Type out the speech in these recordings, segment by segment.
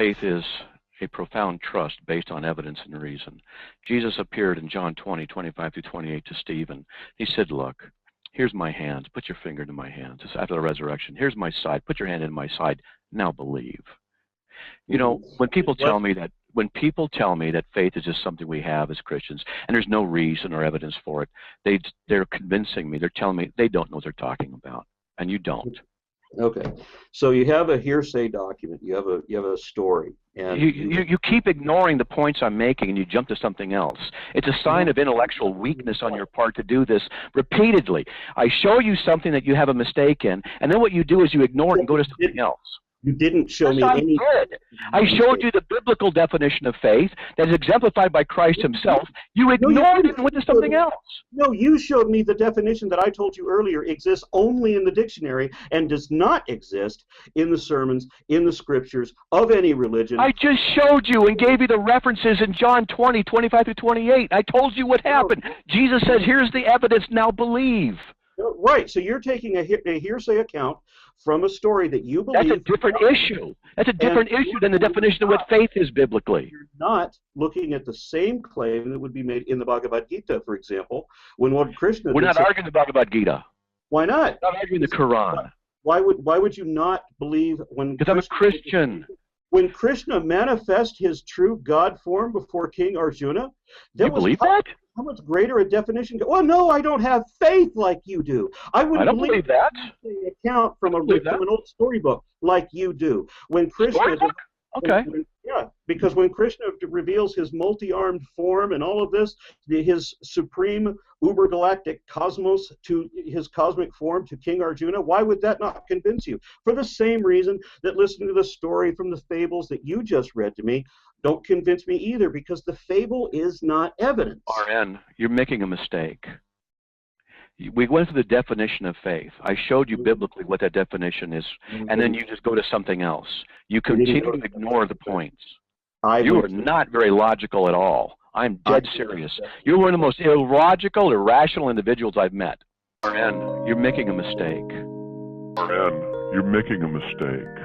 Faith is a profound trust based on evidence and reason. Jesus appeared in John 20:25-28 to Stephen. He said, look, here's my hands. Put your finger into my hands. It's after the resurrection. Here's my side. Put your hand in my side. Now believe. You know, when people tell me that faith is just something we have as Christians and there's no reason or evidence for it, they're convincing me. They're telling me they don't know what they're talking about, and you don't. Okay, so you have a hearsay document. You have a story, and you keep ignoring the points I'm making, and you jump to something else. It's a sign of intellectual weakness on your part to do this repeatedly. I show you something that you have a mistake in, and then what you do is you ignore it and go to something else. You didn't show me any. I showed you the biblical definition of faith that is exemplified by Christ himself. You ignored it and went to something else. No, you showed me the definition that I told you earlier exists only in the dictionary and does not exist in the sermons, in the scriptures of any religion. I just showed you and gave you the references in John 20:25-28. I told you what happened. Jesus says, here's the evidence, now believe. Right, so you're taking a hearsay account from a story that you believe. That's a different issue. That's a different issue than the definition of what faith is biblically. You're not looking at the same claim that would be made in the Bhagavad Gita, for example, when Lord Krishna. We're not arguing the Bhagavad Gita. Why not? We're not arguing the Quran. Why would you not believe when? Because I'm a Christian. When Krishna manifests his true God form before King Arjuna, you believe that? How much greater a definition? Well, no, I don't have faith like you do. I don't believe that. Account from an old storybook like you do. When Krishna, because when Krishna reveals his multi-armed form and all of this, his supreme uber-galactic cosmos to his cosmic form to King Arjuna, why would that not convince you? For the same reason that listening to the story from the fables that you just read to me don't convince me either, because the fable is not evidence. Aron, you're making a mistake. We went through the definition of faith. I showed you biblically what that definition is, and then you just go to something else. You continue to ignore the points. You are not very logical at all. I'm dead serious. You're one of the most illogical, irrational individuals I've met. Aron, you're making a mistake. Aron, you're making a mistake.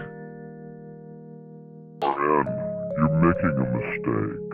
Aron, you're making a mistake.